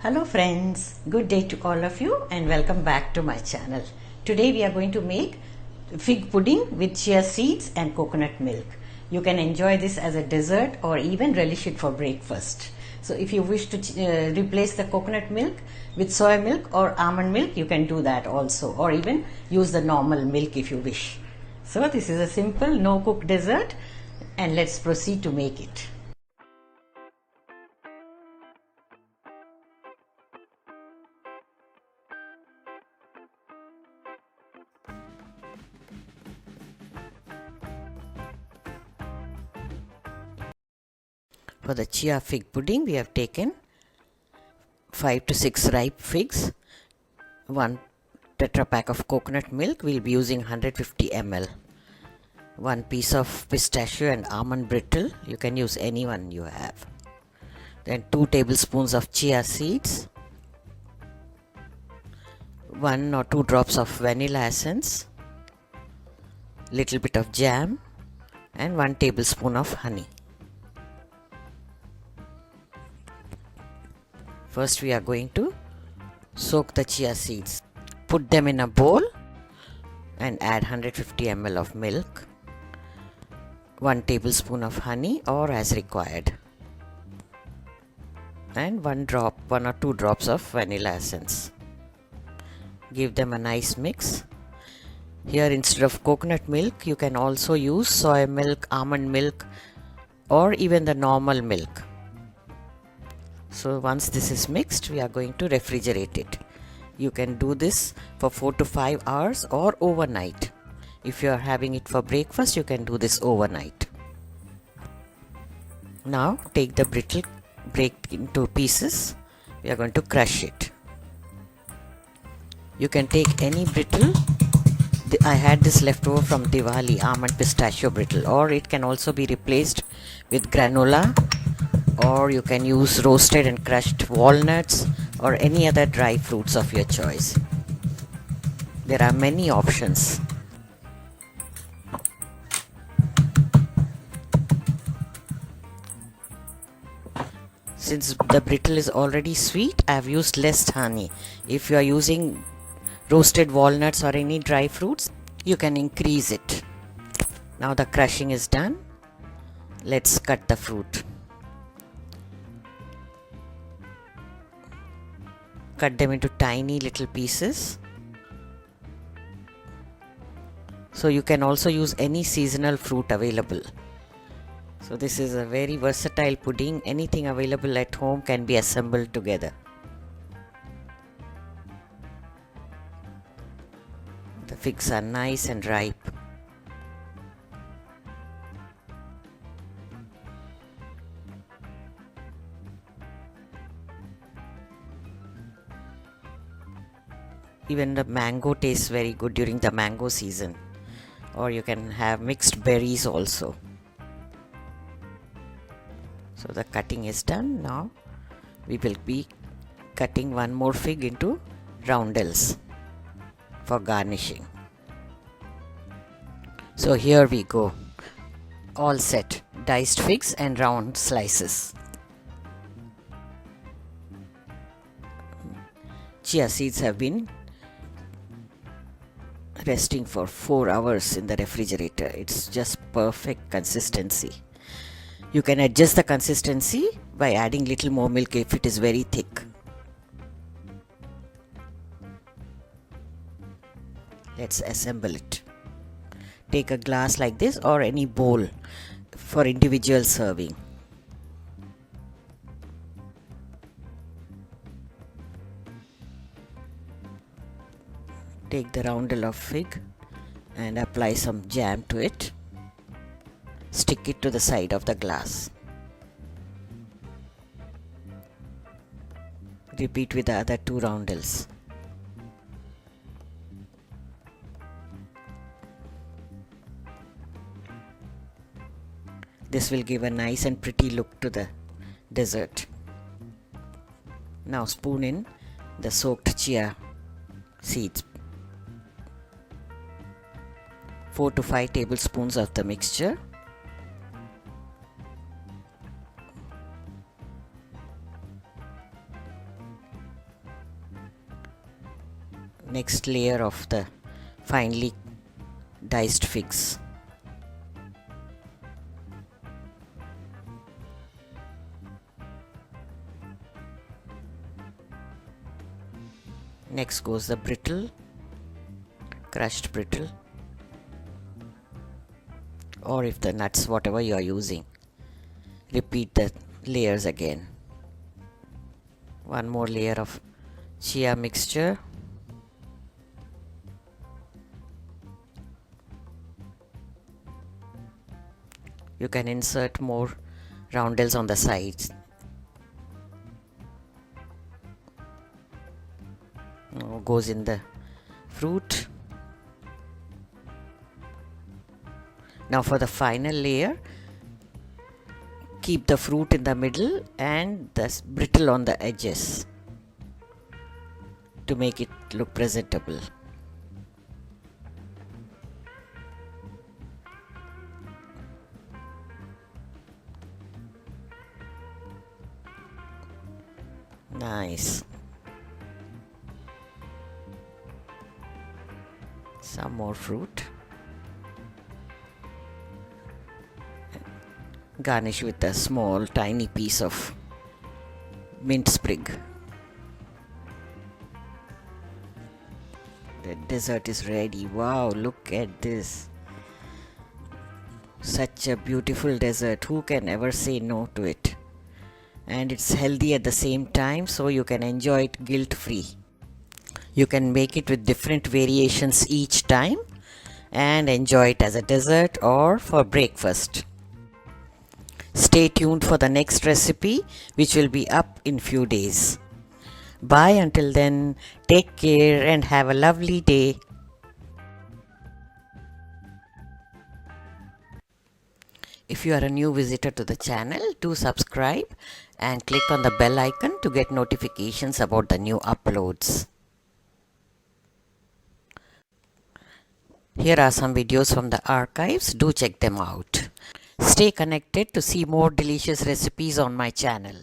Hello friends, good day to all of you and welcome back to my channel. Today we are going to make fig pudding with chia seeds and coconut milk. You can enjoy this as a dessert or even relish it for breakfast. So if you wish to replace the coconut milk with soy milk or almond milk, you can do that also, or even use the normal milk if you wish. So this is a simple no cook dessert and let's proceed to make it. For the chia fig pudding, we have taken 5 to 6 ripe figs, 1 tetra pack of coconut milk, we will be using 150 ml, 1 piece of pistachio and almond brittle, you can use any one you have, then 2 tablespoons of chia seeds, 1 or 2 drops of vanilla essence, little bit of jam and 1 tablespoon of honey. First we are going to soak the chia seeds. Put them in a bowl and add 150 ml of milk, 1 tablespoon of honey or as required, and 1 or 2 drops of vanilla essence. Give them a nice mix. Here instead of coconut milk you can also use soy milk, almond milk or even the normal milk. So once this is mixed, we are going to refrigerate it. You can do this for 4 to 5 hours or overnight. If you are having it for breakfast, you can do this overnight. Now take the brittle, break into pieces. We are going to crush it. You can take any brittle. I had this leftover from Diwali, almond pistachio brittle, or it can also be replaced with granola, or you can use roasted and crushed walnuts or any other dry fruits of your choice. There are many options. Since the brittle is already sweet, I have used less honey. If you are using roasted walnuts or any dry fruits, you can increase it. Now the crushing is done. Let's cut the fruit. Cut them into tiny little pieces. So you can also use any seasonal fruit available. So this is a very versatile pudding. Anything available at home can be assembled together. The figs are nice and ripe. Even the mango tastes very good during the mango season, or you can have mixed berries also. So the cutting is done. Now we will be cutting one more fig into roundels for garnishing. So here we go, all set, diced figs and round slices. Chia seeds have been resting for 4 hours in the refrigerator. It's just perfect consistency. You can adjust the consistency by adding little more milk if it is very thick. Let's assemble it. Take a glass like this or any bowl for individual serving. Take the roundel of fig and apply some jam to it. Stick it to the side of the glass. Repeat with the other 2 roundels. This will give a nice and pretty look to the dessert. Now spoon in the soaked chia seeds. 4 to 5 tablespoons of the mixture. next layer of the finely diced figs. Next goes the brittle, crushed brittle, or if the nuts, whatever you are using. Repeat the layers again. One more layer of chia mixture. You can insert more roundels on the sides. Now goes in the fruit. Now for the final layer, keep the fruit in the middle and the brittle on the edges to make it look presentable. Nice. Some more fruit. Garnish with a small tiny piece of mint sprig. The dessert is ready. Wow, look at this. Such a beautiful dessert. Who can ever say no to it? And it's healthy at the same time, so you can enjoy it guilt-free. You can make it with different variations each time and enjoy it as a dessert or for breakfast. Stay tuned for the next recipe, which will be up in few days. Bye until then, take care and have a lovely day. If you are a new visitor to the channel, do subscribe and click on the bell icon to get notifications about the new uploads. Here are some videos from the archives. Do check them out. Stay connected to see more delicious recipes on my channel.